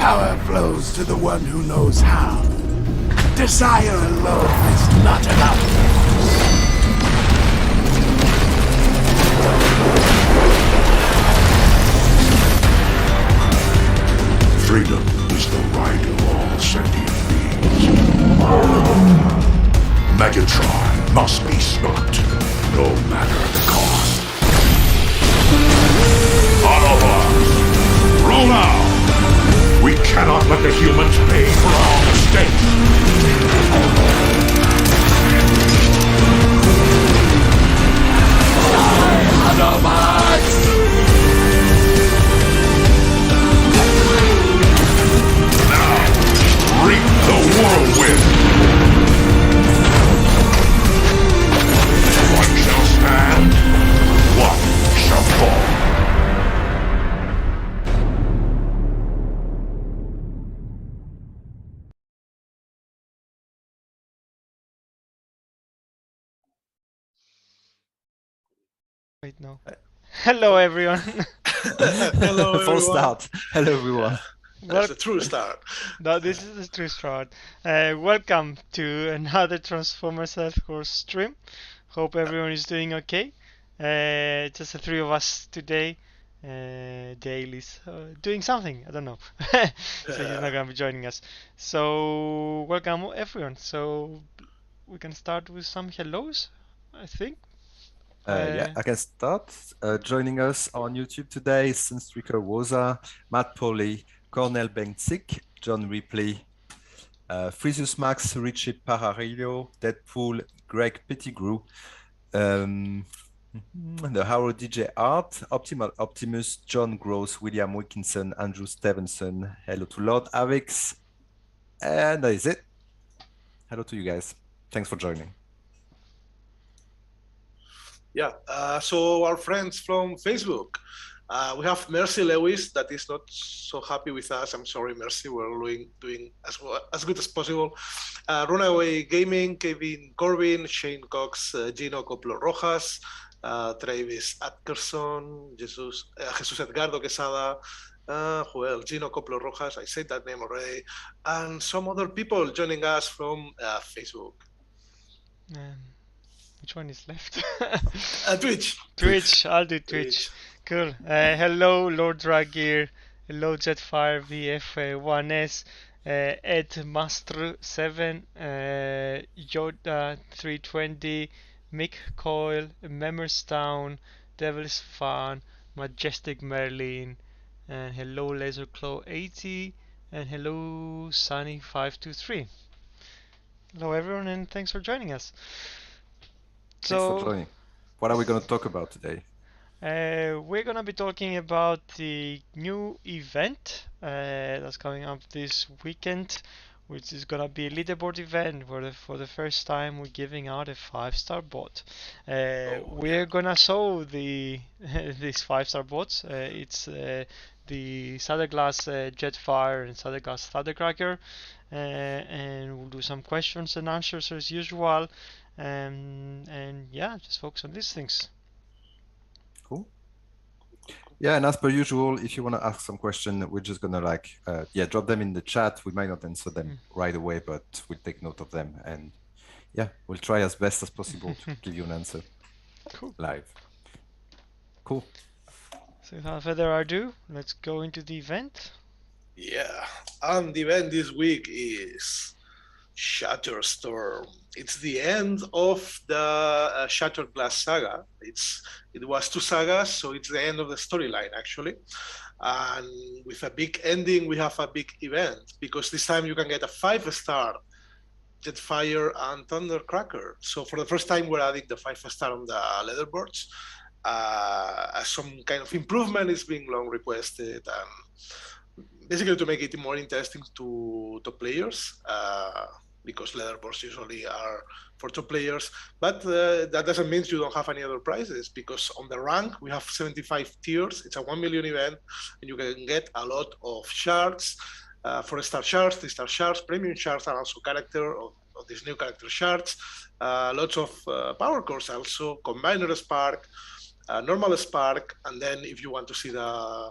Power flows to the one who knows how. Desire alone is not enough. Freedom is the right of all sentient beings. Megatron must be stopped, no matter the cost. Autobots, roll out! We cannot let the humans pay for our mistakes! Autobots! Reap the whirlwind! One shall stand, one shall fall. Wait, no. Hello, everyone. Hello, Full everyone. start. Hello, everyone. That's a true start. No, this is the true start. Welcome to another Transformers Health Course stream. Hope everyone is doing okay. Just the three of us today. Dailies doing something. I don't know. So he's not gonna be joining us. So welcome everyone. So we can start with some hellos, I think. Yeah, I can start. Joining us on YouTube today is Sunstreaker Woza, Matt Polly, Cornel Bengtzik, John Ripley, Frisius Max, Richie Pararillo, Deadpool, Greg Pettigrew, the Harrow DJ Art, Optimal Optimus, John Gross, William Wilkinson, Andrew Stevenson. Hello to Lord Avix. And that is it. Hello to you guys. Thanks for joining. Yeah, so our friends from Facebook. We have Mercy Lewis that is not so happy with us. I'm sorry, Mercy. We're doing as good as possible. Runaway Gaming, Kevin Corbin, Shane Cox, Gino Coplo Rojas, Travis Atkerson, Jesus Edgardo Quesada, well, Gino Coplo Rojas, I said that name already, and some other people joining us from Facebook. Which one is left? Twitch. Twitch. I'll do Twitch. Cool. Hello, Lord Draggear. Hello, Jetfire VF1S. Ed Master 7. Yoda 320. Mick Coyle. Memmerstown. Devil's Fan. Majestic Merlin. And hello, Laserclaw 80. And hello, Sunny 523. Hello, everyone, and thanks for joining us. Thanks for joining. What are we going to talk about today? We're gonna be talking about the new event that's coming up this weekend, which is gonna be a leaderboard event where for the first time we're giving out a 5-star bot. We're gonna show these 5-star bots. It's the Satterglass Jetfire and Satterglass Thundercracker, and we'll do some questions and answers as usual. And yeah, just focus on these things. Cool. Yeah, and as per usual, if you want to ask some question, we're just gonna drop them in the chat. We might not answer them right away, but we'll take note of them, and yeah, we'll try as best as possible to give you an answer live. Cool. So without further ado, let's go into the event. Yeah, and the event this week is Shatterstorm. It's the end of the Shattered Glass saga. It was 2 sagas, so it's the end of the storyline actually. And with a big ending, we have a big event because this time you can get a 5-star Jetfire and Thundercracker. So for the first time, we're adding the 5-star on the leaderboards. Some kind of improvement is being long requested, and basically to make it more interesting to players. Because leaderboards usually are for 2 players, but that doesn't mean you don't have any other prizes, because on the rank we have 75 tiers. It's a 1 million event, and you can get a lot of shards, 4-star shards, 3-star shards, premium shards, and also character of these new character shards, lots of power cores also, combiner spark, normal spark, and then if you want to see the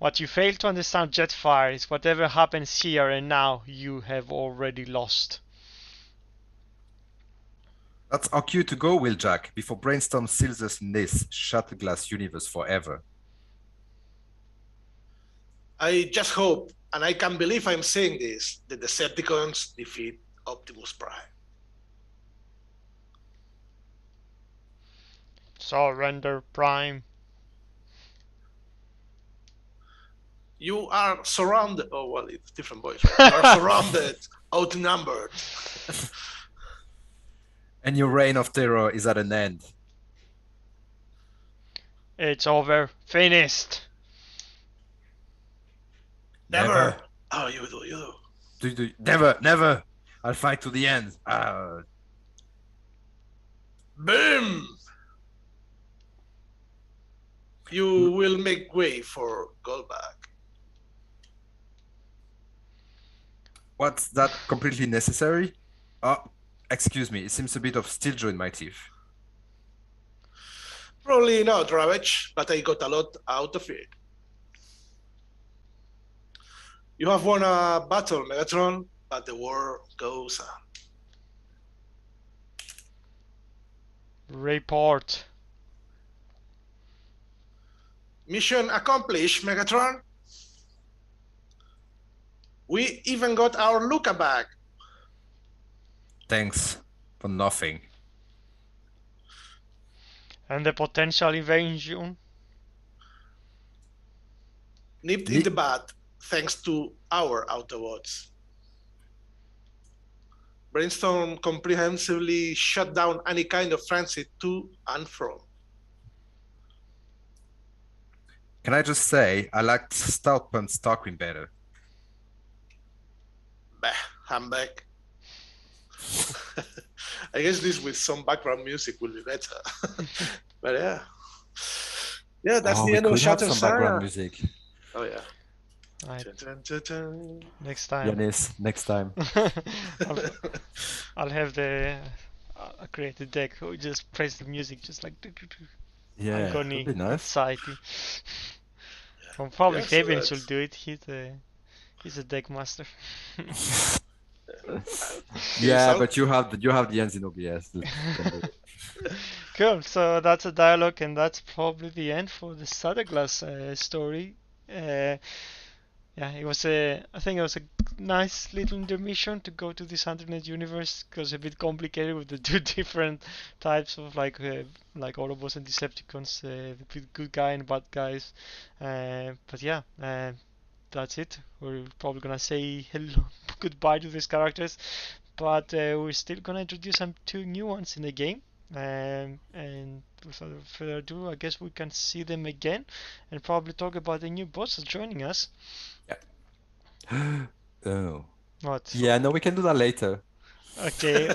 What you fail to understand, Jetfire, is whatever happens here and now, you have already lost. That's our cue to go, Wheeljack, before Brainstorm seals us in this shattered glass universe forever. I just hope, and I can't believe I'm saying this, the Decepticons defeat Optimus Prime. Surrender, Prime. You are surrounded. Oh, well, it's different voice. Right? You are surrounded, outnumbered. And your reign of terror is at an end. It's over. Finished. Never. Oh, you do. Never. I'll fight to the end. Boom! You will make way for Goldback. What's that completely necessary? Excuse me, it seems a bit of steel jaw in my teeth. Probably not, Ravage, but I got a lot out of it. You have won a battle, Megatron, but the war goes on. Report. Mission accomplished, Megatron. We even got our Luca back. Thanks for nothing. And the potential invasion? Nipped in the bud, thanks to our Autobots. Brainstorm comprehensively shut down any kind of transit to and from. Can I just say, I liked Stout Pump Starcream better. Bah, I'm back. I guess this with some background music will be better. But yeah. Yeah, that's the end of Shatterstorm. Some background music. Oh yeah. Right. Dun, dun, dun. Next time. Yanis, next time. I'll have the create a deck who just plays the music just like Yeah, agony, that'd be nice. anxiety. From probably Yeah, so Fabian that's- should do it. He's a deck master. Yeah, So- but you have the ends in OBS. Cool. So that's a dialogue, and that's probably the end for the Sutherglass story. Yeah, it was I think it was a nice little intermission to go to this alternate universe because it's a bit complicated with the two different types of like Autobots and Decepticons, the good guy and bad guys. But yeah, that's it. We're probably gonna say hello, goodbye to these characters, but we're still gonna introduce some two new ones in the game. And without further ado, I guess we can see them again and probably talk about the new bosses joining us. Oh. What? Yeah, no, we can do that later. Okay.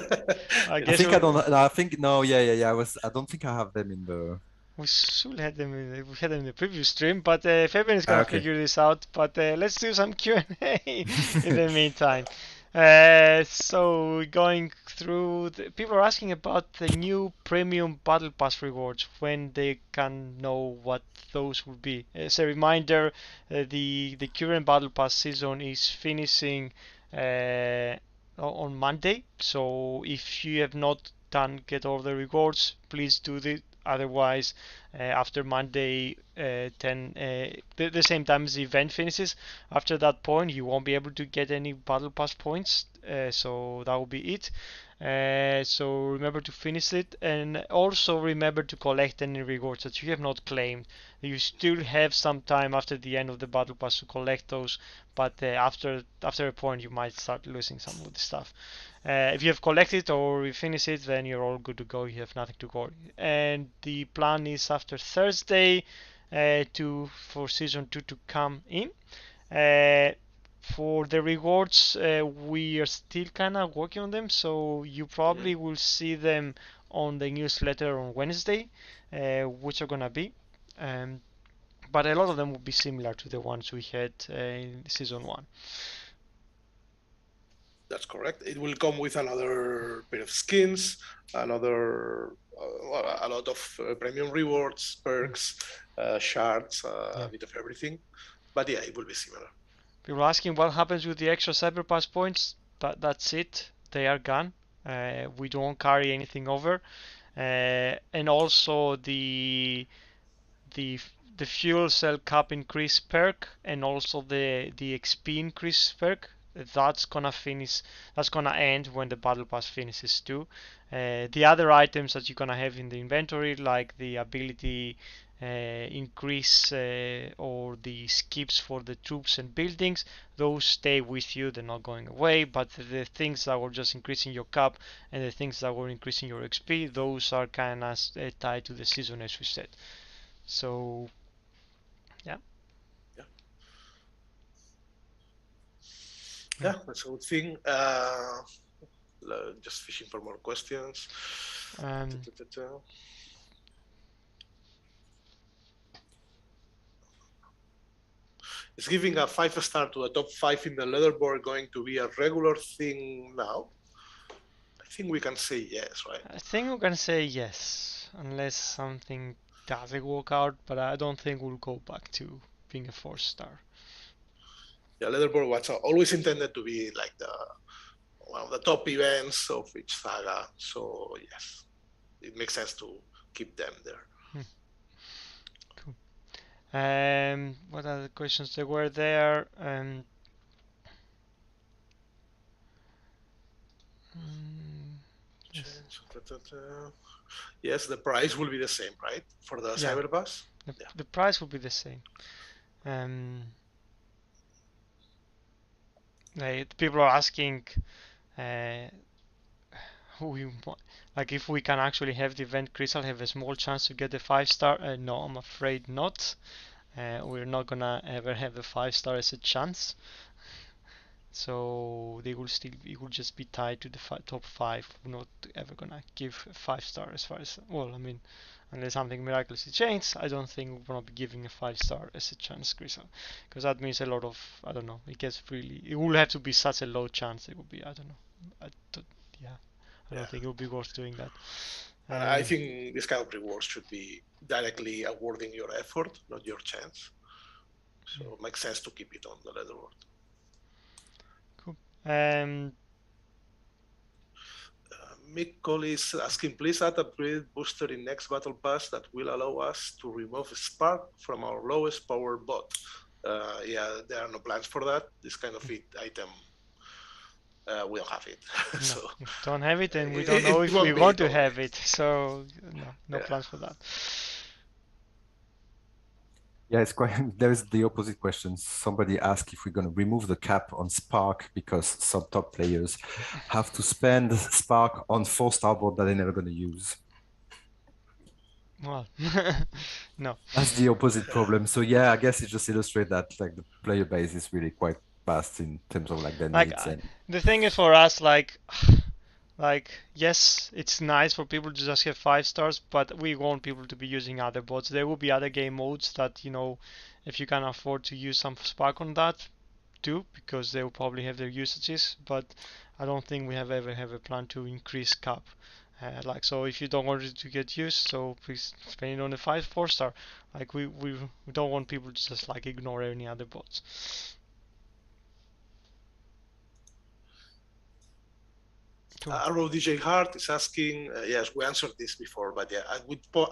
I I guess think I don't. No, I think no. Yeah. I don't think I have them in the. we should have them. We had them in the previous stream, but Fabian is gonna Okay. figure this out. But let's do some Q&A in the meantime. So going through, people are asking about the new premium battle pass rewards, when they can know what those will be. As a reminder, the current battle pass season is finishing on Monday. So if you have not get all the rewards, please do it. Otherwise, after Monday 10, the same time as the event finishes, after that point you won't be able to get any battle pass points, so that will be it. So remember to finish it, and also remember to collect any rewards that you have not claimed. You still have some time after the end of the battle pass to collect those, but after a point you might start losing some of the stuff. If you have collected or you finish it, then you're all good to go. You have nothing to go. And the plan is after Thursday for season 2 to come in. For the rewards, we are still kind of working on them, so you probably will see them on the newsletter on Wednesday, which are gonna be. But a lot of them will be similar to the ones we had in season 1. That's correct. It will come with another pair of skins, a lot of premium rewards, perks, shards, a bit of everything. But yeah, it will be similar. People are asking what happens with the extra Cyber Pass points. That's it. They are gone. We don't carry anything over. And also the the fuel cell cap increase perk and also the XP increase perk. That's gonna finish. That's gonna end when the battle pass finishes too. The other items that you're gonna have in the inventory, like the ability increase or the skips for the troops and buildings, those stay with you. They're not going away. But the things that were just increasing your cap and the things that were increasing your XP, those are kind of tied to the season, as we said. So yeah. Yeah, that's a good thing. Just fishing for more questions. Is giving a 5-star to a top 5 in the leaderboard going to be a regular thing now? I think we can say yes, right? I think we can say yes, unless something doesn't work out, but I don't think we'll go back to being a 4-star. Yeah, leaderboard was always intended to be like one of the top events of each saga. So yes, it makes sense to keep them there. Cool. What other questions there were there? Yes, the price will be the same, right? For the Yeah. Cyber Pass? The price will be the same. People are asking like if we can actually have the event Crystal have a small chance to get the 5-star. No, I'm afraid not. We're not gonna ever have a 5-star as a chance. So it will just be tied to the top 5. We're not ever gonna give a 5-star as far as, well, I mean, unless something miraculously changes, I don't think we're gonna be giving a 5-star as a chance, Crystal, because that means a lot of, I don't know, it will have to be such a low chance. It will be, I don't know, I don't think it would be worth doing that. And I think this kind of rewards should be directly awarding your effort, not your chance. So it makes sense to keep it on the leaderboard. Cool. Mikkel is asking, please add a upgrade booster in next battle pass that will allow us to remove Spark from our lowest power bot. Yeah, there are no plans for that. This kind of item, we don't have it. So no, don't have it, and we don't know if we want to have it. So no plans for that. Yeah, it's quite. There's the opposite question. Somebody asked if we're going to remove the cap on Spark because some top players have to spend Spark on 4-star board that they're never going to use. Well, no. That's the opposite problem. So yeah, I guess it just illustrates that like the player base is really quite vast in terms of like their needs. The thing is for us, like yes, it's nice for people to just have 5-stars, but we want people to be using other bots. There will be other game modes that, if you can afford to use some Spark on that, do, because they will probably have their usages, but I don't think we ever have a plan to increase cap. So if you don't want it to get used, so please spend it on a 4-star. Like we don't want people to just like ignore any other bots. Arrow DJ Hart is asking, yes, we answered this before, but yeah,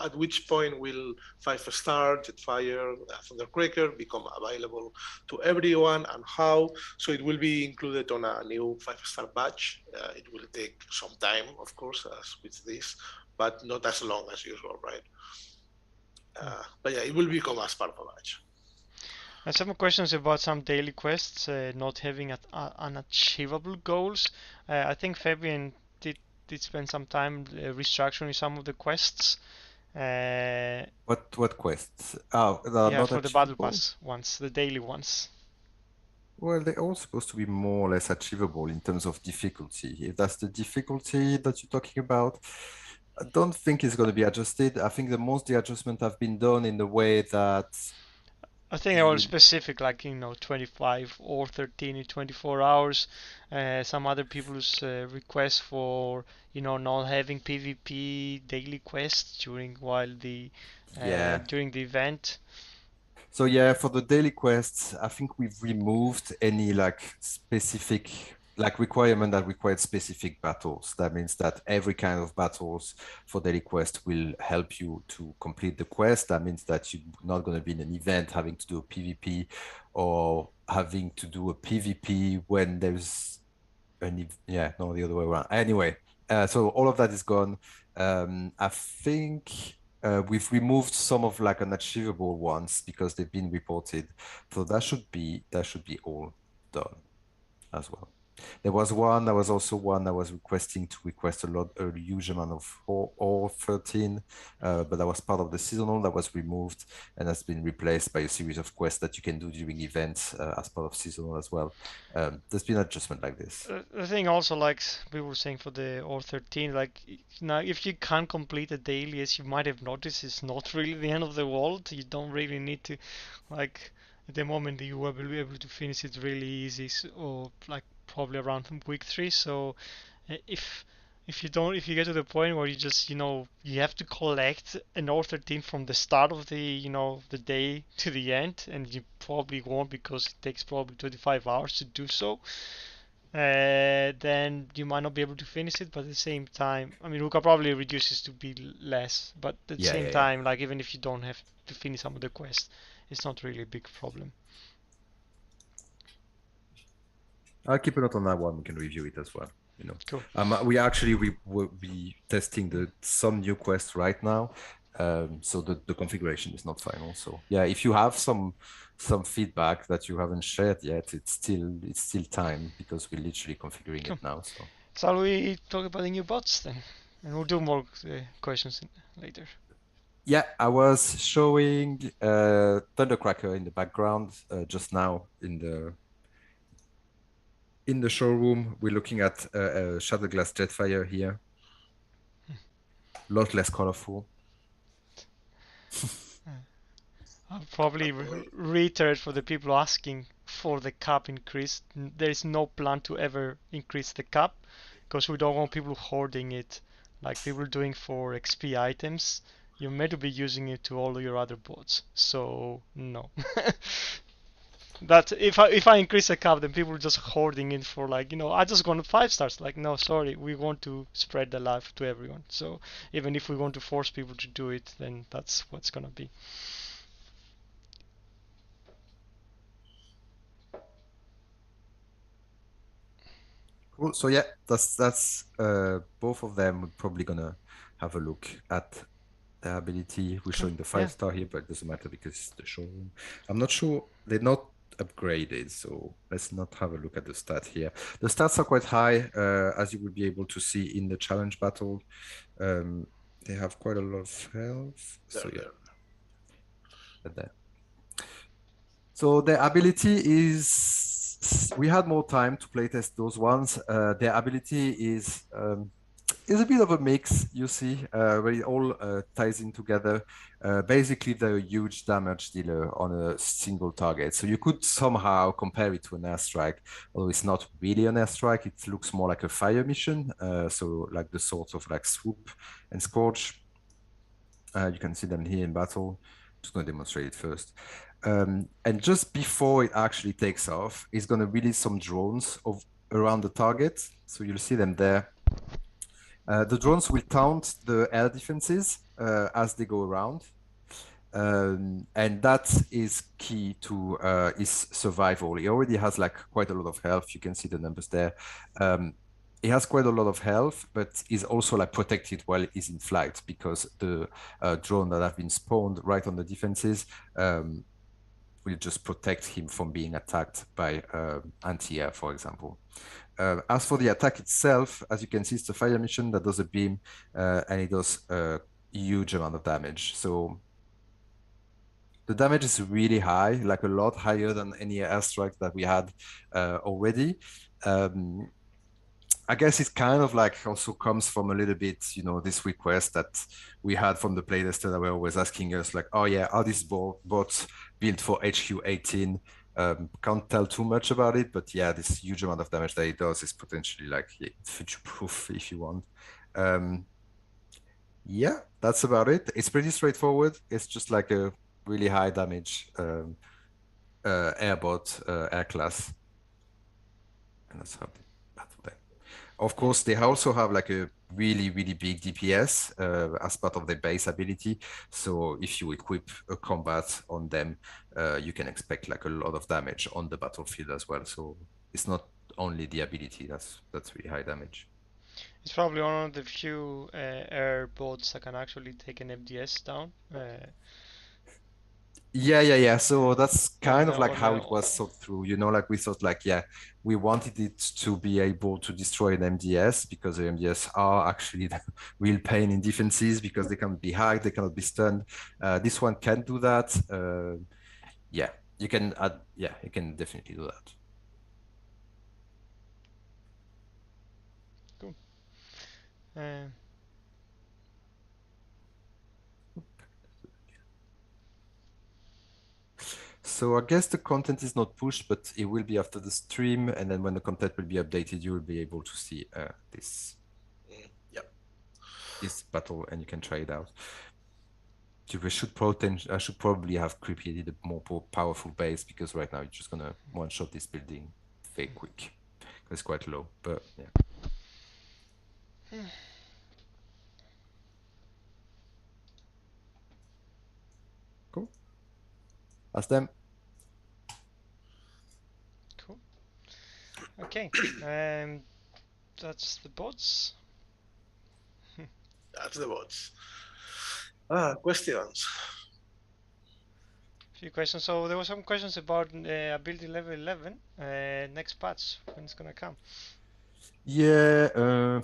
at which point will 5-star, Jetfire, Thundercracker become available to everyone and how? So it will be included on a new 5-star badge. It will take some time, of course, as with this, but not as long as usual, right? But yeah, it will become as part of a badge. And some questions about some daily quests not having unachievable goals. I think Fabian did spend some time restructuring some of the quests. What quests? Yeah, for the battle pass ones, the daily ones. Well, they're all supposed to be more or less achievable in terms of difficulty. If that's the difficulty that you're talking about, I don't think it's going to be adjusted. I think the adjustments have been done in the way that I think they're all specific, like 25 or 13 in 24 hours. Some other people's requests for not having PvP daily quests during the event. So yeah, for the daily quests, I think we've removed any like specific like requirement that required specific battles. That means that every kind of battles for daily quest will help you to complete the quest. That means that you're not going to be in an event having to do a PvP or having to do a PvP when there's yeah, no, the other way around. Anyway, so all of that is gone. I think we've removed some of like unachievable ones because they've been reported. So that should be all done as well. There was also one that was requesting to request a huge amount of all 13, but that was part of the seasonal that was removed and has been replaced by a series of quests that you can do during events as part of seasonal as well. There's been adjustment like this. The thing also, like we were saying for the or 13, like now if you can't complete a daily, as you might have noticed, it's not really the end of the world. You don't really need to, like, at the moment you will be able to finish it really easy, or like probably around week 3. So if if you get to the point where you just you have to collect an O13 from the start of the the day to the end, and you probably won't because it takes probably 25 hours to do so, then you might not be able to finish it. But at the same time, I mean, we can probably reduce this to be less, but at the same Yeah. time, like, even if you don't have to finish some of the quests, it's not really a big problem. I'll keep a note on that one. We can review it as well. Cool. We actually will be testing some new quests right now. So the configuration is not final. So yeah, if you have some feedback that you haven't shared yet, it's still time because we're literally configuring Cool. it now. So Shall we talk about the new bots then? And we'll do more questions later. yeah, I was showing Thundercracker in the background just now in the showroom. We're looking at Shadowglass Jetfire here. A lot less colorful. I'll probably reiterate for the people asking for the cap increase. There is no plan to ever increase the cap because we don't want people hoarding it like people doing for XP items. You're meant to be using it to all your other bots, so no. That if I increase the cap, then people are just hoarding it for, like, I just want 5 stars. Like, no, sorry, we want to spread the life to everyone. So even if we want to force people to do it, then that's what's gonna be. Cool. So yeah, that's both of them. We're probably gonna have a look at the ability. We're showing the 5-star here, but it doesn't matter because it's the showroom. I'm not sure they're not upgraded, so let's not have a look at the stat here. The stats are quite high, as you will be able to see in the challenge battle. They have quite a lot of health. So yeah, there. So the ability is, we had more time to playtest those ones. The ability is a bit of a mix, you see, where it all ties in together. Basically, they're a huge damage dealer on a single target. So you could somehow compare it to an airstrike, although it's not really an airstrike. It looks more like a fire mission. So like the sorts of like swoop and scorch. You can see them here in battle. Just going to demonstrate it first. And just before it actually takes off, it's going to release some drones around the target. So you'll see them there. The drones will taunt the air defenses as they go around. And that is key to his survival. He already has like quite a lot of health. You can see the numbers there. He has quite a lot of health, but he's also like protected while he's in flight because the drone that have been spawned right on the defenses will just protect him from being attacked by anti-air, for example. As for the attack itself, as you can see, it's a fire mission that does a beam and it does a huge amount of damage. So the damage is really high, like a lot higher than any airstrike that we had already. I guess it kind of like also comes from a little bit, this request that we had from the playtester that were always asking us like, oh yeah, are these bots built for HQ18? Can't tell too much about it, but yeah, this huge amount of damage that it does is potentially like future-proof if you want. Yeah, that's about it. It's pretty straightforward. It's just like a really high damage airbot air class, and that's how they battle them. Of course, they also have like a really, really big DPS as part of their base ability. So if you equip a combat on them, you can expect like a lot of damage on the battlefield as well. So it's not only the ability that's really high damage. It's probably one of the few air boats that can actually take an MDS down. Yeah. So that's On kind of like on how a, it was thought through. Like we thought like, yeah, we wanted it to be able to destroy an MDS because the MDS are actually the real pain in defenses because they cannot be hacked, they cannot be stunned. This one can do that. Yeah, you can add, yeah, you can definitely do that. Cool. Uh, So I guess the content is not pushed, but it will be after the stream, and then when the content will be updated, you will be able to see this Yep. this battle, and you can try it out. I should probably have created a more powerful base because right now you're just gonna one shot this building very quick. It's quite low, but yeah. Cool. Ask them. cool. Okay. That's the bots. That's the bots. Questions. Few questions. So there were some questions about ability level 11. Next patch, when it's gonna come. Yeah.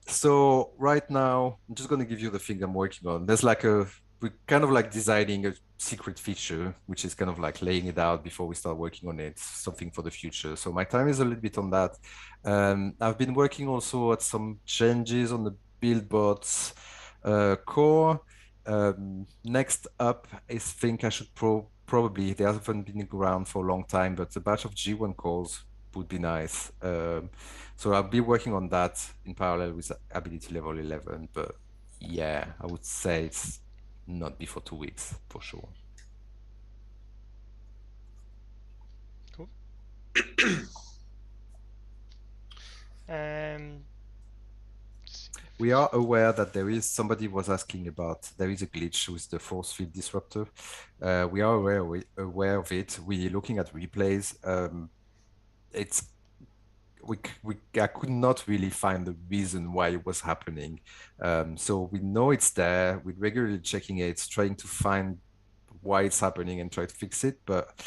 So right now, I'm just gonna give you the thing I'm working on. We're kind of like designing a secret feature, which is kind of like laying it out before we start working on it, something for the future. So my time is a little bit on that. I've been working also at some changes on the buildbots core. Next up, I think I should probably, they haven't been around for a long time, but a batch of G1 cores would be nice. So I'll be working on that in parallel with ability level 11, but yeah, I would say it's not before 2 weeks for sure. Cool. Um, We are aware that somebody was asking about, there is a glitch with the force field disruptor. We are aware of it. We're looking at replays. I could not really find the reason why it was happening. So we know it's there. We're regularly checking it, trying to find why it's happening and try to fix it. But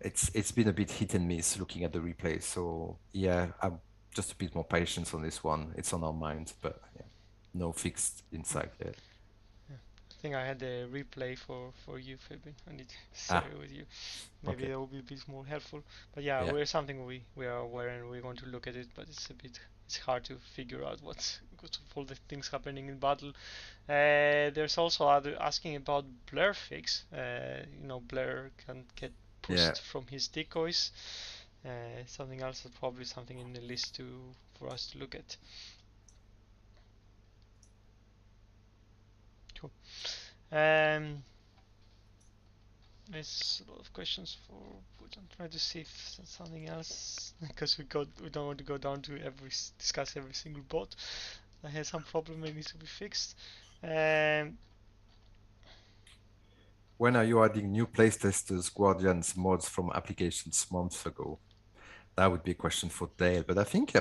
it's been a bit hit and miss looking at the replay. So yeah, I'm just a bit more patience on this one. It's on our mind, but yeah, no fixed insight yet. I think I had a replay for you, Fabian. I need to share Ah, it with you. Maybe okay. that will be a bit more helpful. But yeah, Yeah. we're something we are aware and we're going to look at it. But it's hard to figure out what's because of all the things happening in battle. There's also other asking about blur fix. Blur can get Yeah. pushed from his decoys. Something else is probably something in the list for us to look at. Cool. Um, There's a lot of questions for. I'm trying to see if there's something else because we don't want to go down to discuss every single bot that has some problem and needs to be fixed. Um, When are you adding new playtesters, guardians, mods from applications months ago? That would be a question for Dale, but I think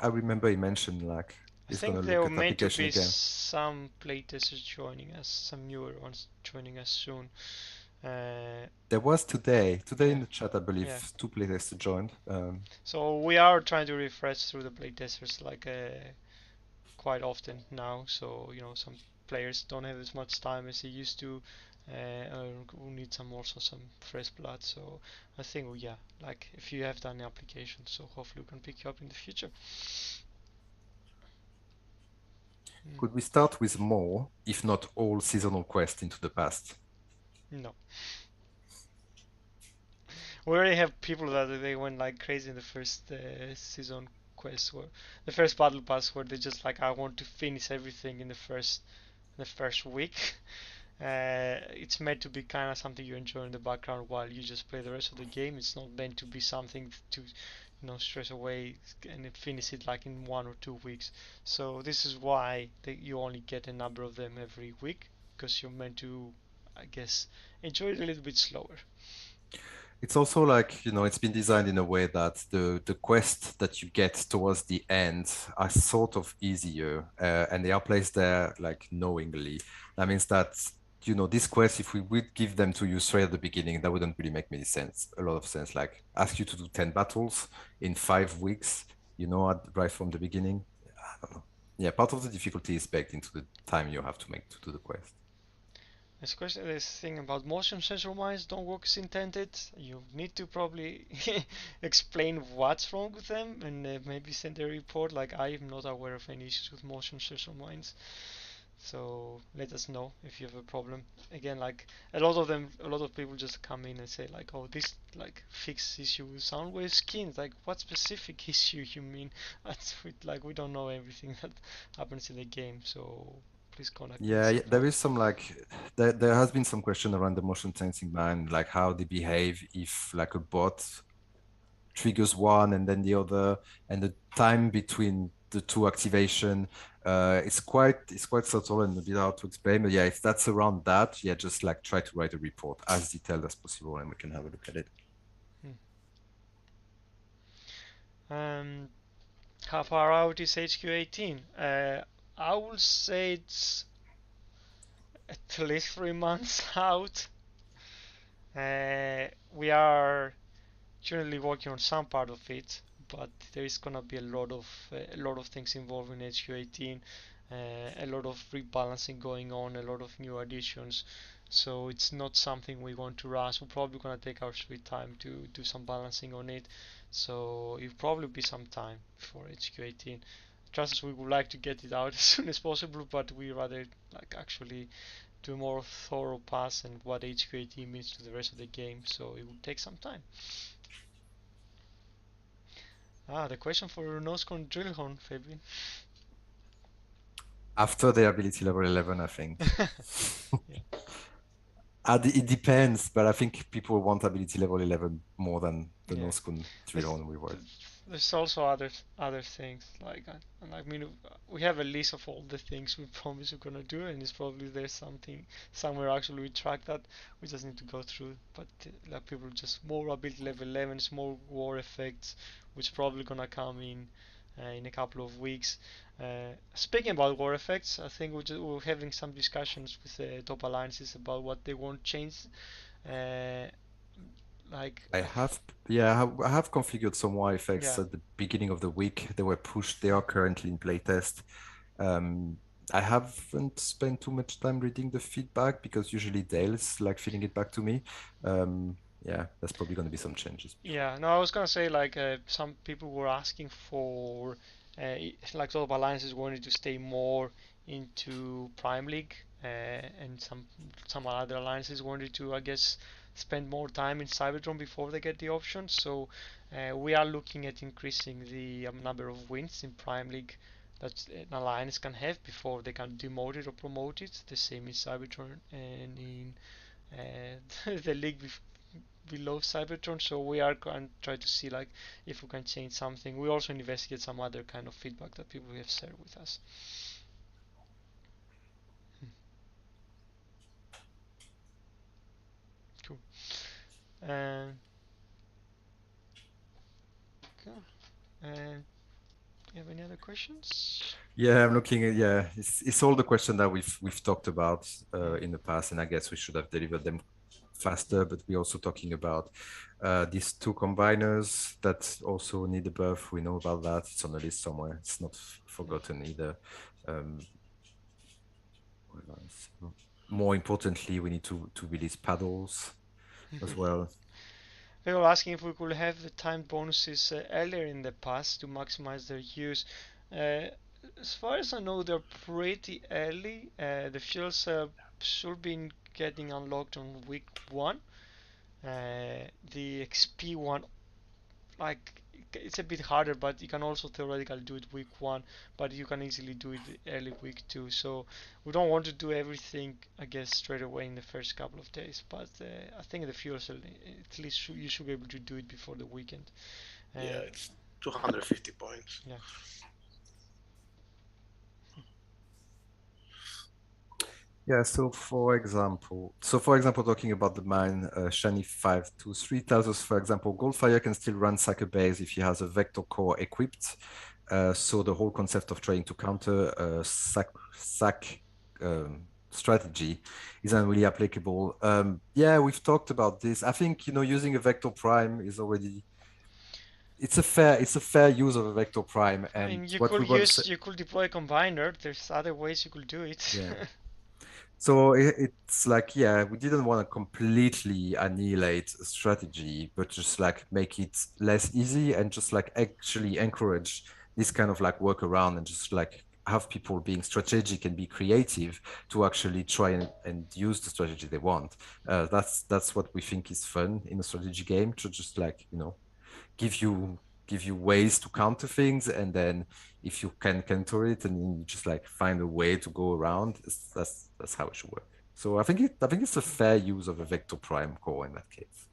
I remember he mentioned like I he's gonna think there look were at meant to application be again. some playtesters joining us, some newer ones joining us soon. There was today Yeah, in the chat, I believe, yeah. 2 playtesters joined. So we are trying to refresh through the playtesters like quite often now. So some players don't have as much time as they used to. We need some fresh blood. So I think yeah, like if you have done the application, so hopefully we can pick you up in the future. Could we start with more, if not all, seasonal quests into the past? No, we already have people that they went like crazy in the first season quest, where the first battle pass, where they just like I want to finish everything in the first week. It's meant to be kind of something you enjoy in the background while you just play the rest of the game. It's not meant to be something to, stress away and finish it like in 1 or 2 weeks. So this is why you only get a number of them every week, because you're meant to, I guess, enjoy it a little bit slower. It's also like, it's been designed in a way that the quests that you get towards the end are sort of easier, and they are placed there like knowingly. That means that, these quests, if we would give them to you straight at the beginning, that wouldn't really make a lot of sense. Like ask you to do 10 battles in 5 weeks, right from the beginning. I don't know. Yeah, part of the difficulty is baked into the time you have to make to do the quest. This thing about motion sensor mines don't work as intended. You need to probably explain what's wrong with them and maybe send a report. Like, I am not aware of any issues with motion sensor mines. So let us know if you have a problem. Again, like a lot of people just come in and say like, oh, this like fix issue with Soundwave skins. Like, what specific issue you mean? Like we don't know everything that happens in the game. So please contact me. Yeah, there is some like there has been some question around the motion sensing ban, like how they behave if like a bot triggers one and then the other, and the time between the two activation. It's quite subtle and a bit hard to explain, but yeah, if that's around that, yeah, just like try to write a report as detailed as possible, and we can have a look at it. How far out is HQ18? I will say it's at least 3 months out. We are currently working on some part of it, but there is gonna be a lot of things involved in HQ18, a lot of rebalancing going on, a lot of new additions. So it's not something we want to rush. We're probably gonna take our sweet time to do some balancing on it. So it'll probably be some time for HQ18. Trust us, we would like to get it out as soon as possible, but we rather like actually do a more thorough pass and what HQ18 means to the rest of the game. So it will take some time. The question for Noscon Drillhorn, Fabian. After the ability level 11, I think. Yeah. It depends, but I think people want ability level 11 more than the Yeah. Noskun Drillhorn reward. There's also other things like I mean we have a list of all the things we promise we're gonna do, and it's probably there's something somewhere actually we track that. We just need to go through. But like people just more ability level 11s, more war effects, which probably gonna come in a couple of weeks. Speaking about war effects, I think we're having some discussions with the top alliances about what they want changed. Uh, like I have, yeah, I have configured some Y effects yeah. at the beginning of the week. They were pushed. They are currently in playtest. Um, I haven't spent too much time reading the feedback because usually Dale's like feeding it back to me. Yeah, there's probably going to be some changes. Yeah, no, I was gonna say like some people were asking for like sort of alliances wanted to stay more into Prime League, and some other alliances wanted to, I guess, spend more time in Cybertron before they get the option. So we are looking at increasing the number of wins in Prime League that an alliance can have before they can demote it or promote it. The same in Cybertron and in the league below Cybertron, so we are going to try to see like if we can change something. We also investigate some other kind of feedback that people have shared with us. Cool. And okay. And do you have any other questions? Yeah, I'm looking at, yeah, it's all the question that we've talked about in the past, and I guess we should have delivered them faster, but we're also talking about these two combiners that also need a buff. We know about that. It's on the list somewhere. It's not forgotten either. Um, what else? More importantly, we need to release paddles as well. They were asking if we could have the timed bonuses earlier in the past to maximize their use. Uh, as far as I know, they're pretty early. The fuels should be getting unlocked on week 1. The XP one like it's a bit harder, but you can also theoretically do it week one, but you can easily do it early week two. So we don't want to do everything, I guess, straight away in the first couple of days. But I think the fuel cell, at least you should be able to do it before the weekend. Yeah, Uh, it's 250 points. yeah. Yeah, so for example, talking about the mine, Shani 523 tells us, for example, Goldfire can still ransack a base if he has a vector core equipped. So the whole concept of trying to counter a sack strategy isn't really applicable. Yeah, we've talked about this. I think, using a vector prime is already it's a fair use of a vector prime, I and mean, you what we could want to say, you could deploy a combiner. There's other ways you could do it. yeah. So it's like, yeah, we didn't want to completely annihilate a strategy, but just like make it less easy and just like actually encourage this kind of like workaround and just like have people being strategic and be creative to actually try and use the strategy they want. That's what we think is fun in a strategy game, to just like, give you give you ways to counter things, and then if you can counter it and you just like find a way to go around, that's how it should work. So I think it's a fair use of a vector prime core in that case.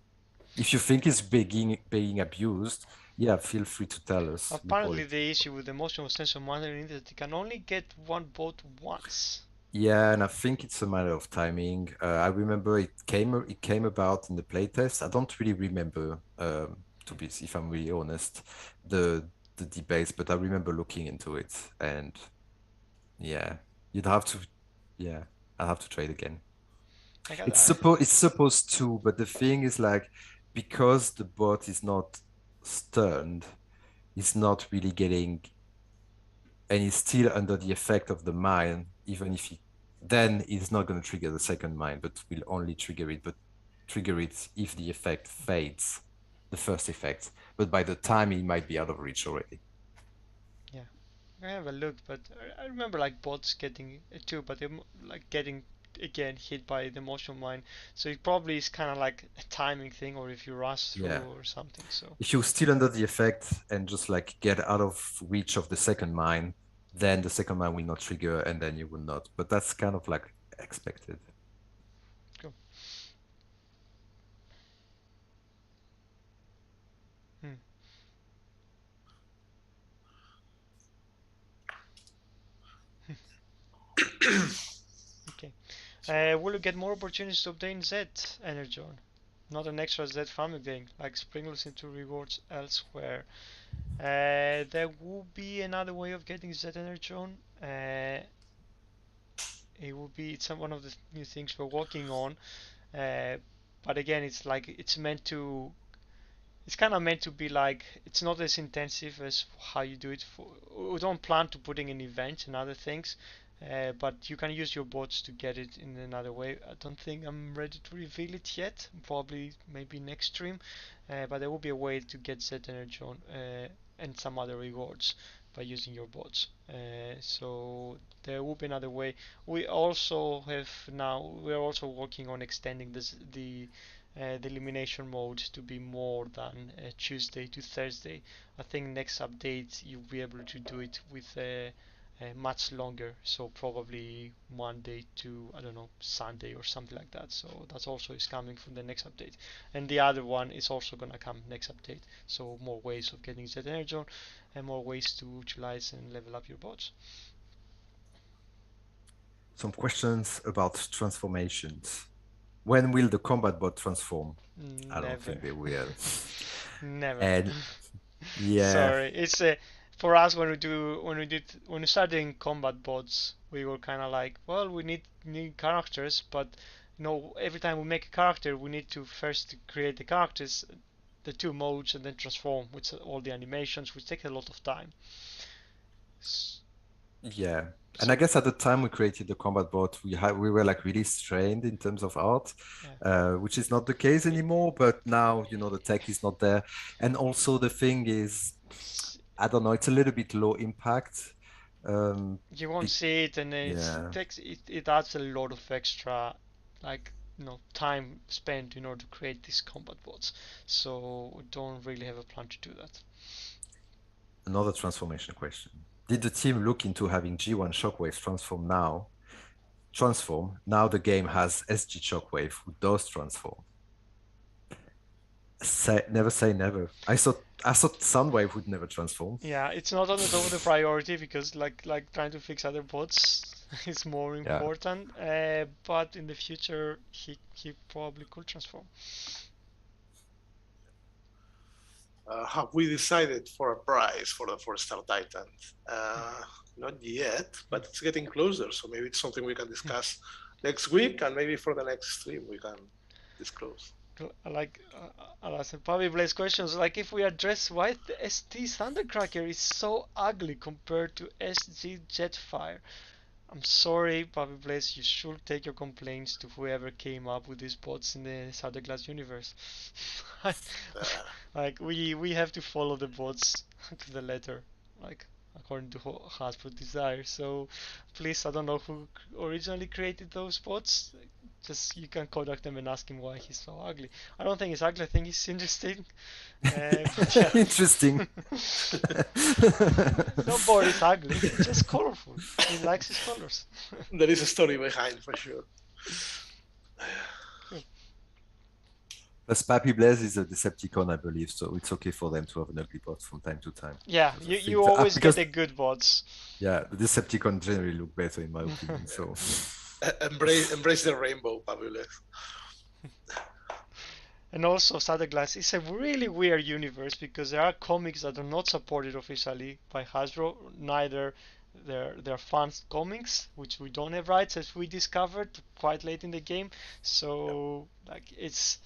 If you think it's being abused, yeah, feel free to tell us. We call Apparently, it. the issue with the motion sensor monitoring is that you can only get one boat once. Yeah, and I think it's a matter of timing. I remember it came about in the playtest. I don't really remember, to be if I'm really honest, the debates, but I remember looking into it, and yeah, you'd have to, yeah, I'll have to try it again. I got It's supposed to, but the thing is like, because the bot is not stunned, it's not really getting, and he's still under the effect of the mine, even if he then it's not going to trigger the second mine, but will only trigger it if the effect fades, the first effect. But by the time he might be out of reach already. yeah. I have a look, but I remember like bots getting it too, but they're like getting again hit by the motion mine. So it probably is kind of like a timing thing, or if you rush through Yeah. or something. So If you're still under the effect and just like get out of reach of the second mine, then the second mine will not trigger and then you will not. But that's kind of like expected. cool. Hmm. Okay. Will you get more opportunities to obtain Z energy on? Not an extra Z farming thing, like sprinkles into rewards elsewhere. There will be another way of getting Z energy on. It will be one of the new things we're working on. Uh, but again, it's kind of meant to be like it's not as intensive as how you do it. We don't plan to putting an event and other things, but you can use your bots to get it in another way. I don't think I'm ready to reveal it yet. Probably maybe next stream, but there will be a way to get Z energy on and some other rewards by using your bots. So there will be another way. We are also working on extending the elimination mode to be more than Tuesday to Thursday. I think next update you'll be able to do it with much longer, so probably Monday to, I don't know, Sunday or something like that. So that's also is coming from the next update, and the other one is also gonna come next update. So more ways of getting Z energy on, and more ways to utilize and level up your bots. Some questions about transformations. When will the combat bot transform? I don't Never, think they will. never. And yeah, Sorry, it's for us when we started doing combat bots, we were kind of like, well, we need new characters, but every time we make a character, we need to first create the characters, the two modes, and then transform with all the animations, which take a lot of time. yeah. And I So guess at the time we created the combat bot, we were like really strained in terms of art, yeah, which is not the case it, anymore. But now, the tech is not there. And also the thing is, it's I don't know, it's a little bit low impact. Um, you won't be, see it, and it yeah, takes it adds a lot of extra like time spent in order to create these combat bots. So we don't really have a plan to do that. Another transformation question. Did the team look into having G1 Shockwaves transform? Now the game has SG Shockwave who does transform. Never say never. I thought Soundwave would never transform. Yeah, it's not on the top of the priority because like trying to fix other bots is more important. But in the future, he probably could transform. Have we decided for a prize for the 4-star Titan? Not yet, but it's getting closer. So maybe it's something we can discuss next week, and maybe for the next stream we can disclose. I'll ask probably Blaze questions like if we address why the ST Thundercracker is so ugly compared to SG Jetfire. I'm sorry, Bobby Blaze, you should take your complaints to whoever came up with these bots in the Shatterglass universe. Like we have to follow the bots to the letter, like according to Hasbro desire. So please, I don't know who originally created those bots. Just you can contact them and ask him why he's so ugly. I don't think he's ugly. I think he's interesting. Yeah. Interesting. Nobody's ugly. He's just colorful. He likes his colors. There is a story behind for sure. Plus, Pappy Blaze is a Decepticon, I believe, so it's okay for them to have an ugly bot from time to time. Yeah, you always get the good bots. Yeah, the Decepticon generally look better in my opinion. So embrace the rainbow, Pappy Blaze. And also, Shatterglass is a really weird universe because there are comics that are not supported officially by Hasbro. Neither they're fans comics, which we don't have rights, as we discovered quite late in the game. So like it's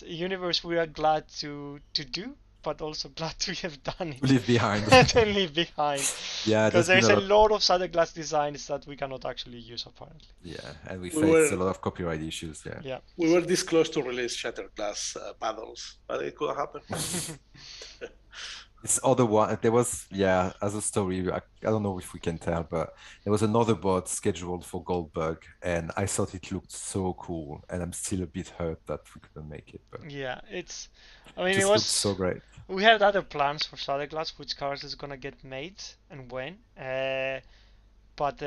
a universe we are glad to do, but also glad to have done it. Leave behind. To leave behind. Yeah, because there's a lot of Shatterglass designs that we cannot actually use apparently. Yeah, and we faced a lot of copyright issues. Yeah. We were this close to release Shatterglass paddles, but it could happen. This other one, there was, as a story, I don't know if we can tell, but there was another bot scheduled for Goldbug, and I thought it looked so cool, and I'm still a bit hurt that we couldn't make it. But yeah, it was looked so great. We had other plans for Shatterglass, which cars is gonna get made and when, but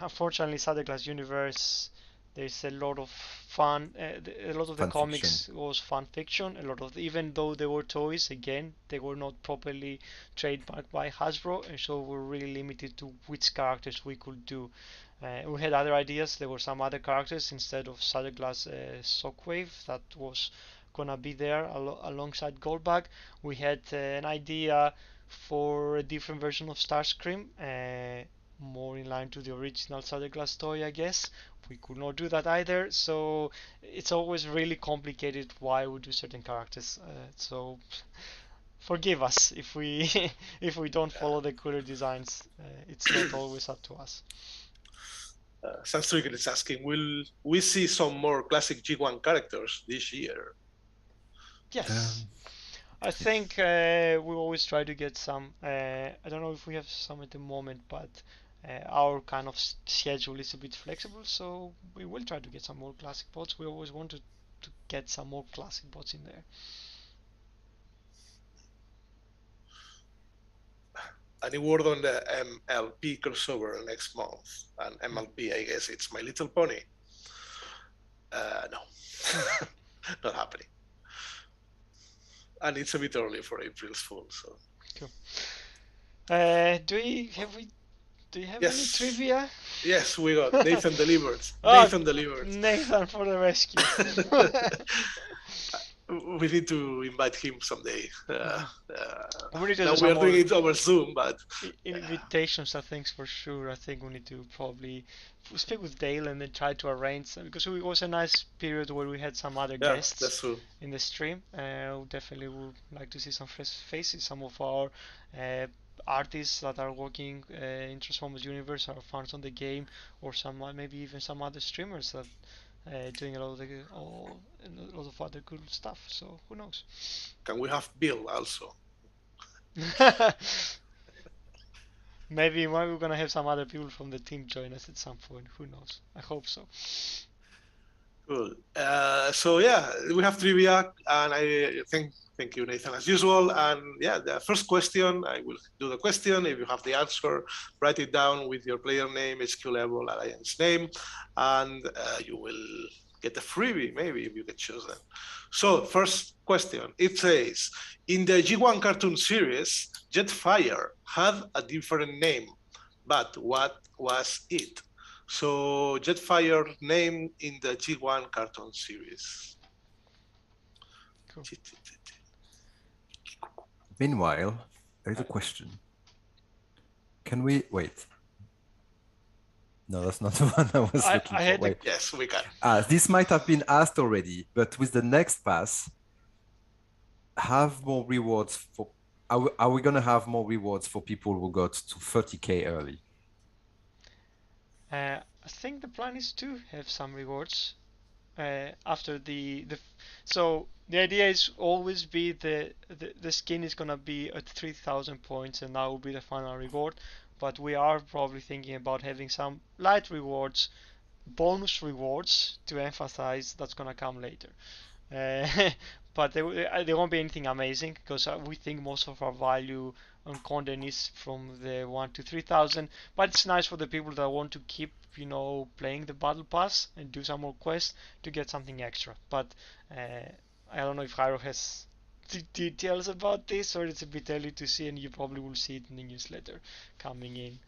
unfortunately, Shatterglass universe. There's a lot of fun. A lot of the comics was fan fiction. A lot of even though they were toys, again they were not properly trademarked by Hasbro, and so we're really limited to which characters we could do. We had other ideas. There were some other characters instead of Shatterglass Shockwave that was gonna be there alongside Goldbug. We had an idea for a different version of Starscream. More in line to the original Shatterglass toy, I guess. We could not do that either, so it's always really complicated why we do certain characters. So forgive us if we don't follow the cooler designs. It's not always up to us. Sunstreaker is asking, will we see some more classic G1 characters this year? Yes. I think we always try to get some. I don't know if we have some at the moment, but our kind of schedule is a bit flexible, so we will try to get some more classic bots. We always wanted to get some more classic bots in there. Any word on the MLP crossover next month? And MLP, I guess it's My Little Pony. No, not happening. And it's a bit early for April's Fool, so. Cool. Do you have any trivia? Yes, we got Nathan delivered. Nathan delivered. Nathan for the rescue. We need to invite him someday. Now we are doing it over Zoom, but invitations are things for sure. I think we need to probably speak with Dale and then try to arrange some, because it was a nice period where we had some other guests in the stream. We definitely would like to see some fresh faces. Some of our artists that are working in Transformers universe are fans on the game, or some maybe even some other streamers that doing a lot of other cool stuff. So who knows? Can we have Bill also? Maybe we're gonna have some other people from the team join us at some point. Who knows? I hope so. Cool. So yeah, we have trivia, and I thank you, Nathan, as usual. And yeah, the first question, I will do the question. If you have the answer, write it down with your player name, HQ level, alliance name, and you will get a freebie, maybe, if you get chosen. So first question, it says, in the G1 cartoon series, Jetfire had a different name, but what was it? So Jetfire name in the G1 cartoon series. Cool. Meanwhile, there is a question. Can we wait? No, that's not the one I was looking for. Wait. Yes, we can. This might have been asked already, but with the next pass, have more rewards for. Are we gonna have more rewards for people who got to 30k early? I think the plan is to have some rewards after so the idea is always be the skin is gonna be at 3,000 points, and that will be the final reward. But we are probably thinking about having some light rewards, bonus rewards to emphasize that's gonna come later. But there won't be anything amazing because we think most of our value on content is from the 1 to 3,000. But it's nice for the people that want to keep, playing the battle pass and do some more quests to get something extra. But I don't know if Hyro has details about this, or it's a bit early to see, and you probably will see it in the newsletter coming in.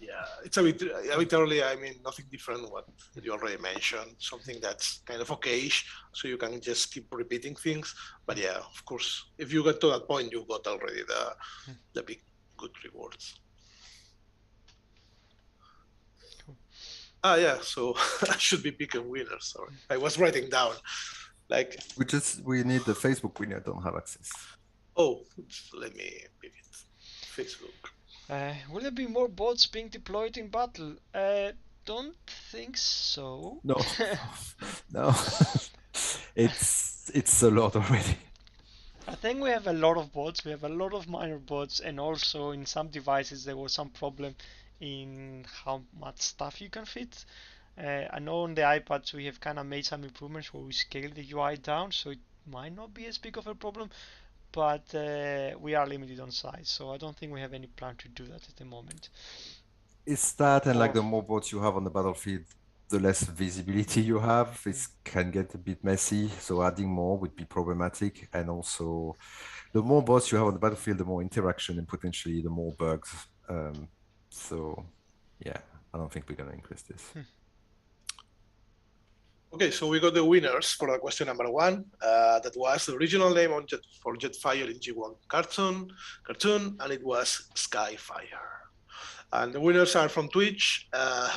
Yeah, it's a bit early. I mean, nothing different what you already mentioned. Something that's kind of okayish, so you can just keep repeating things. But yeah, of course, if you get to that point, you got already the big good rewards. Cool. Yeah, so I should be picking winners. Sorry, I was writing down. We need the Facebook winner. Don't have access. Oh, let me pick it. Facebook. Will there be more bots being deployed in battle? Don't think so. No, no. It's a lot already. I think we have a lot of bots. We have a lot of minor bots, and also in some devices there was some problem in how much stuff you can fit. I know on the iPads we have kind of made some improvements where we scale the UI down, so it might not be as big of a problem. But we are limited on size, so I don't think we have any plan to do that at the moment. It's that, and like the more bots you have on the battlefield, the less visibility you have. It can get a bit messy, so adding more would be problematic. And also, the more bots you have on the battlefield, the more interaction and potentially the more bugs. So, yeah, I don't think we're going to increase this. Okay, so we got the winners for question number 1. That was the original name for Jetfire in G1 cartoon, and it was Skyfire. And the winners are from Twitch.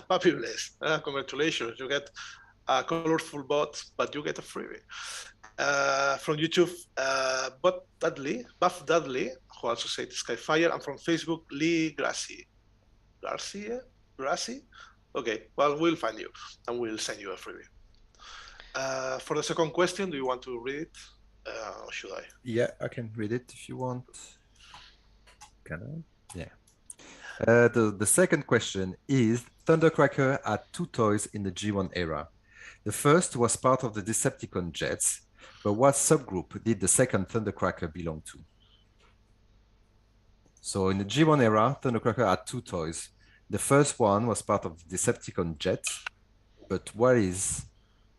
Fabulous! Congratulations! You get a colorful bot, but you get a freebie. From YouTube, Buff Dudley, who also said Skyfire, and from Facebook, Lee Gracie? Okay, well, we'll find you, and we'll send you a freebie. For the second question, do you want to read it? Or should I? Yeah, I can read it if you want. Can I? Yeah. The second question is, Thundercracker had 2 toys in the G1 era. The first was part of the Decepticon jets, but what subgroup did the second Thundercracker belong to? So in the G1 era, Thundercracker had 2 toys. The first one was part of the Decepticon jets, but what is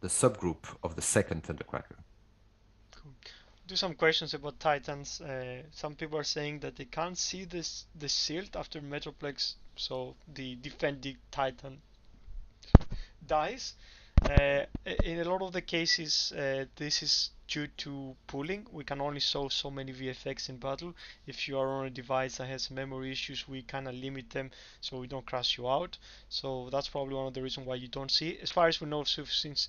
the subgroup of the second Thundercracker? Cool. Do some questions about Titans. Some people are saying that they can't see the shield after Metroplex, so the defending Titan dies. In a lot of the cases, this is due to pooling. We can only show so many VFX in battle. If you are on a device that has memory issues, we kind of limit them so we don't crash you out. So that's probably one of the reasons why you don't see it. As far as we know, since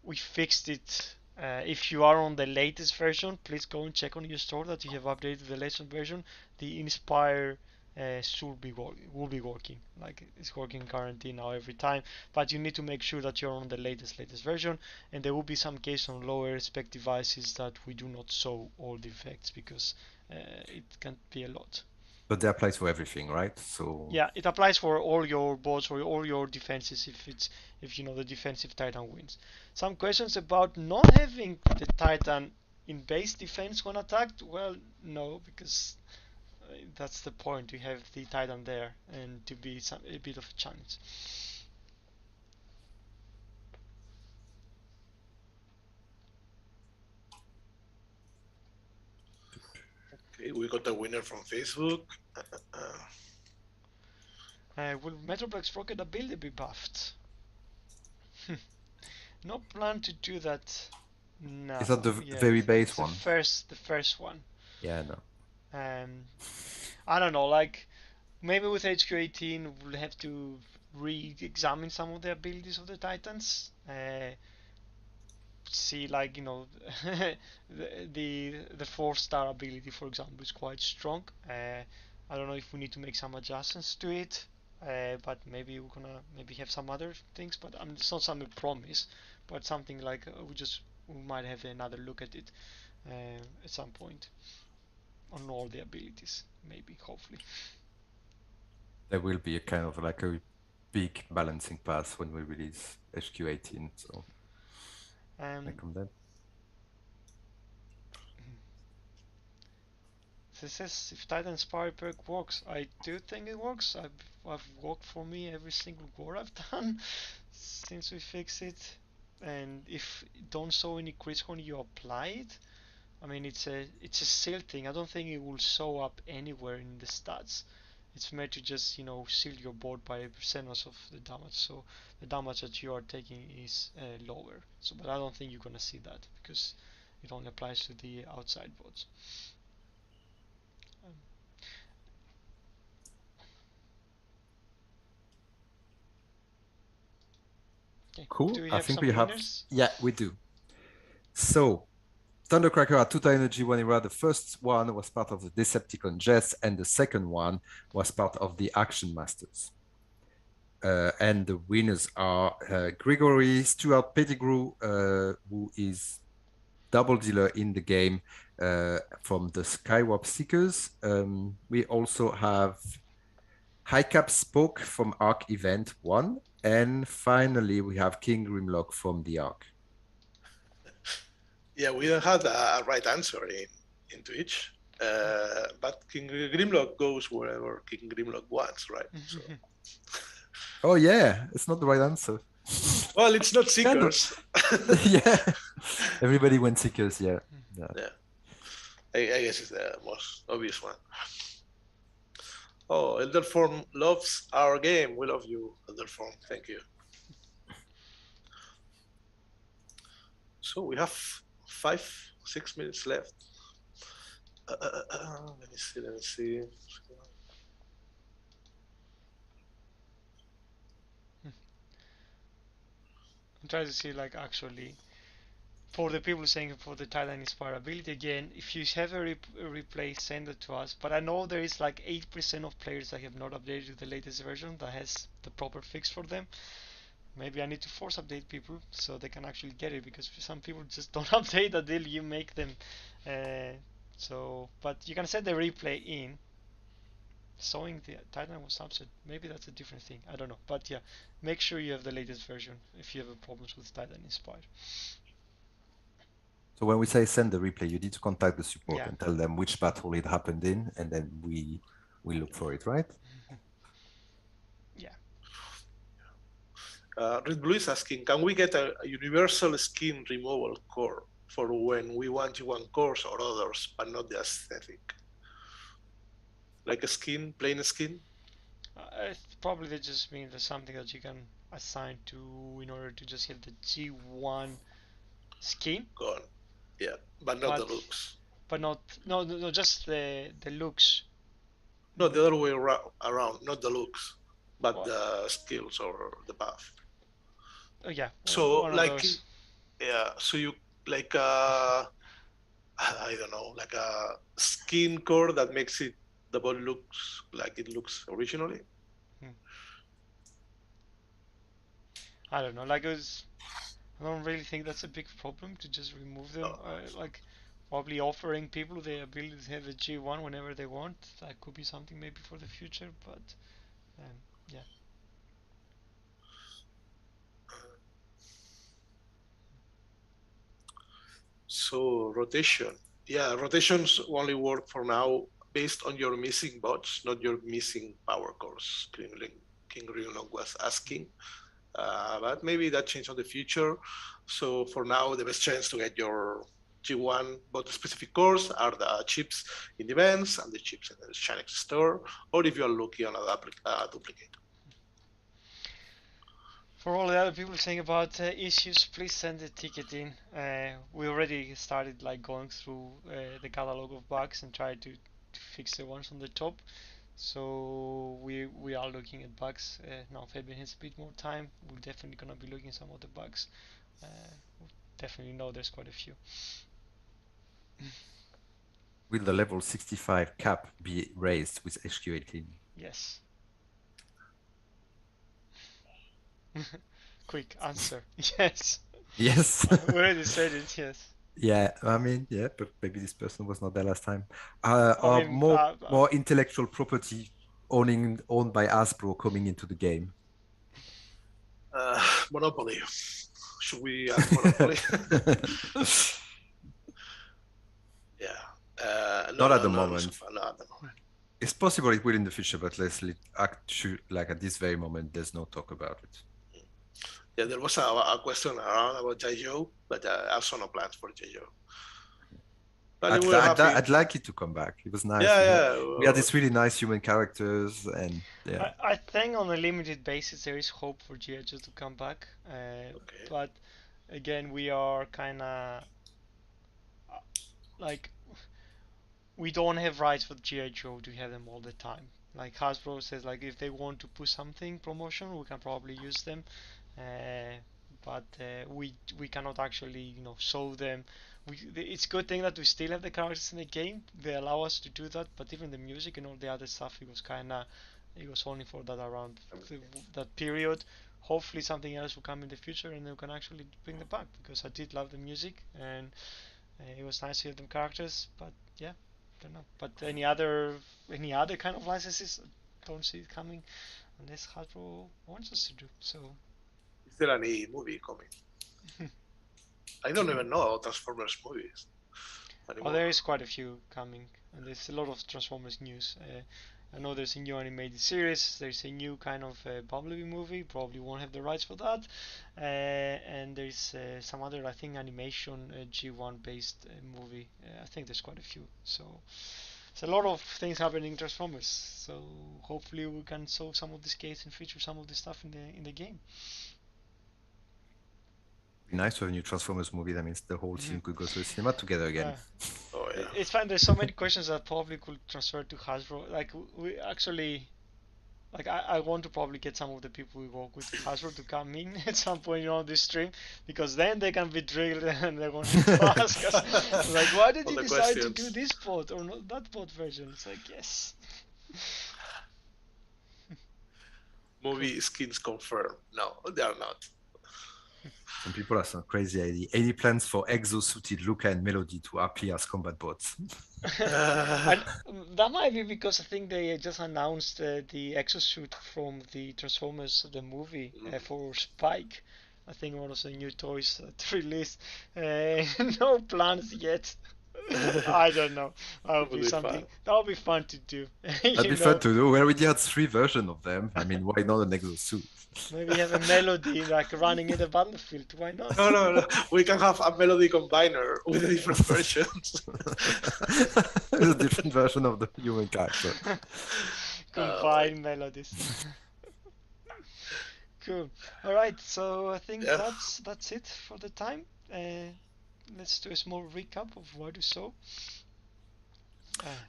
we fixed it, if you are on the latest version, please go and check on your store that you have updated the latest version. The Inspire will be working, like it's working currently now every time, but you need to make sure that you're on the latest version, and there will be some case on lower spec devices that we do not show all the effects because it can be a lot. But they apply to everything, right? So Yeah, it applies for all your bots or all your defenses if you know the defensive Titan wins. Some questions about not having the Titan in base defense when attacked. Well, no, because that's the point. You have the Titan there and to be a bit of a challenge. Okay, we got a winner from Facebook. Will Metroplex Rocket ability be buffed? No plan to do that now. is that the Yeah, very it's base the one? first one. Yeah, no. I don't know, like maybe with HQ18 we'll have to re-examine some of the abilities of the Titans. See, like, you know, the 4-star ability, for example, is quite strong. I don't know if we need to make some adjustments to it, but maybe we're gonna maybe have some other things. But it's not something promise, but something like we might have another look at it at some point on all the abilities, maybe, hopefully. There will be a kind of like a big balancing pass when we release HQ18, so Um, on that. This says if Titan Inspire perk works. I do think it works. I've worked for me every single war I've done since we fixed it. And if you don't show any crits when you apply it, I mean it's a seal thing. I don't think it will show up anywhere in the stats. It's meant to just, you know, seal your board by a percentage of the damage. So the damage that you are taking is lower. So, but I don't think you're gonna see that because it only applies to the outside boards. Okay. Cool. Do we I have think some we have. winners? Yeah, we do. So, Thundercracker had 2 energy one era. The first one was part of the Decepticon Jets, and the second one was part of the Action Masters. And the winners are Gregory Stuart Pettigrew, who is double dealer in the game from the Skywarp Seekers. We also have Highcap Spoke from Arc Event 1. And finally, we have King Grimlock from the Arc. Yeah, we don't have a right answer in Twitch, but King Grimlock goes wherever King Grimlock wants, right? So. Oh yeah, it's not the right answer. Well, it's not Seekers. Yeah, everybody went Seekers. Yeah. I guess it's the most obvious one. Oh, Elderform loves our game. We love you, Elderform. Thank you. So we have 5-6 minutes left. Let me see. I'm trying to see, like, actually, for the people saying for the Titan Inspire ability, again, if you have a replay, send it to us. But I know there is like 8% of players that have not updated to the latest version that has the proper fix for them. Maybe I need to force update people so they can actually get it, because some people just don't update until you make them. But you can set the replay in showing the Titan was upset. Maybe that's a different thing. I don't know. But yeah, make sure you have the latest version if you have problems with Titan Inspire. So when we say send the replay, you need to contact the support Yeah. and tell them which battle it happened in, and then we look for it, right? Yeah. Red Blue is asking, can we get a universal skin removal core for when we want to one cores or others, but not the aesthetic? Like a skin, plain skin? Probably they just mean there's something that you can assign to in order to just get the G1 skin. Gone. Yeah, but not the looks. But no, just the looks. No, the other way around, not the looks, but the skills or the buff. Oh yeah. So like, yeah. So you like I don't know, like a skin core that makes it the bot looks like it looks originally. I don't know. Like I don't really think that's a big problem to just remove them. Like probably offering people the ability to have a G1 whenever they want. That could be something maybe for the future, but yeah. So rotation. Yeah, rotations only work for now based on your missing bots, not your missing power cores. King Ringlong was asking. But maybe that change on the future. So for now, the best chance to get your G1 bot specific cores are the chips in the events and the chips in the Shanix store, or if you are looking on a duplicate. For all the other people saying about issues, please send a ticket in. We already started like going through the catalog of bugs and try to fix the ones on the top. So we are looking at bugs now. Fabian has a bit more time. We're definitely gonna be looking at some of the bugs. We definitely know there's quite a few. Will the level 65 cap be raised with HQ18? Yes. Quick answer. Yes. Yes. We already said it. Yes. Yeah, I mean, yeah, but maybe this person was not there last time. I Or mean, more intellectual property owned by Hasbro coming into the game. Monopoly. Should we ask Monopoly? Yeah. Not at the moment. Not at the moment. It's possible it will in the future, but let's actually, like at this very moment, there's no talk about it. Yeah, there was a question around about J.Joe, but also no plans for J.Joe. I'd like it to come back. It was nice. We had these really nice human characters, and yeah. I think on a limited basis there is hope for G.I. Joe to come back. Okay. But again, we are kind of like we don't have rights for G.I. Joe to have them all the time. Like Hasbro says, like if they want to push something promotion, we can probably use them. But we cannot actually show them. It's a good thing that we still have the characters in the game. They allow us to do that. But even the music and all the other stuff, it was only for that around that period. Hopefully something else will come in the future and we can actually bring them back, because I did love the music and it was nice to hear them characters. But yeah, don't know. But any other kind of licenses, don't see it coming unless Hasbro wants us to do so. Is there any movie coming? I don't even know Transformers movies anymore. Oh, there is quite a few coming, and there's a lot of Transformers news. I know there's a new animated series, there's a new kind of Bumblebee movie, probably won't have the rights for that, and there's some other, I think, animation G1 based movie. I think there's quite a few, so there's a lot of things happening in Transformers, so hopefully we can solve some of these cases and feature some of this stuff in the game. Nice to have a new Transformers movie. That means the whole team could go to the cinema together again. Oh yeah. It's fine. There's so many questions that probably could transfer to Hasbro. Like we actually, like I want to probably get some of the people we work with Hasbro to come in at some point on this stream, because then they can be drilled and they're going to ask us like, why did you decide to do this bot or not that bot version? It's like, yes. Movie skins confirmed. No, they are not. Some people have some crazy idea. Any plans for exosuited Luca and Melody to appear as combat bots? And that might be because I think they just announced the exosuit from the Transformers the movie for Spike. I think one of the new toys that released. No plans yet. I don't know. That would be something. That would be fun to do. That'd be fun to do. We already had 3 versions of them. I mean, why not an exosuit? Maybe have a Melody like running in the battlefield. Why not? No. We can have a Melody combiner with different versions. It's a different version of the human character. Combine melodies. Cool. All right. So I think that's it for the time. Let's do a small recap of what we saw.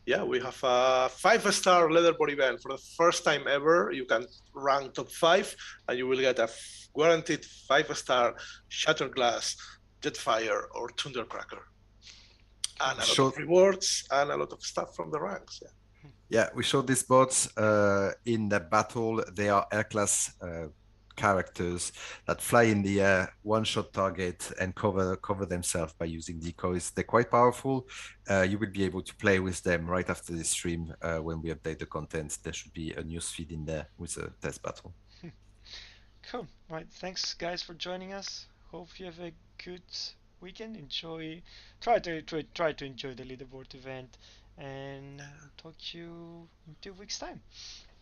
Yeah, we have a 5-star leaderboard event for the first time ever. You can rank top 5 and you will get a guaranteed 5-star Shatterglass, Jetfire, or Thundercracker. And a lot of rewards and a lot of stuff from the ranks. Yeah, we showed these bots in the battle. They are air class characters that fly in the air, one-shot target, and cover themselves by using decoys. They're quite powerful. You will be able to play with them right after the stream when we update the content. There should be a news feed in there with a test battle. Cool. Right. Thanks, guys, for joining us. Hope you have a good weekend. Try to enjoy the leaderboard event, and I'll talk to you in 2 weeks' time.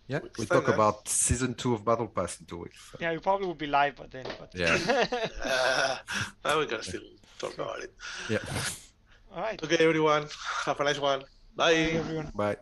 Yeah, Weeks we'll time, talk about season 2 of Battle Pass in 2 weeks. So. Yeah, we probably will be live by then. But Yeah. We can still talk about it. Yeah. All right. Okay, everyone. Have a nice one. Bye, Bye. everyone. Bye.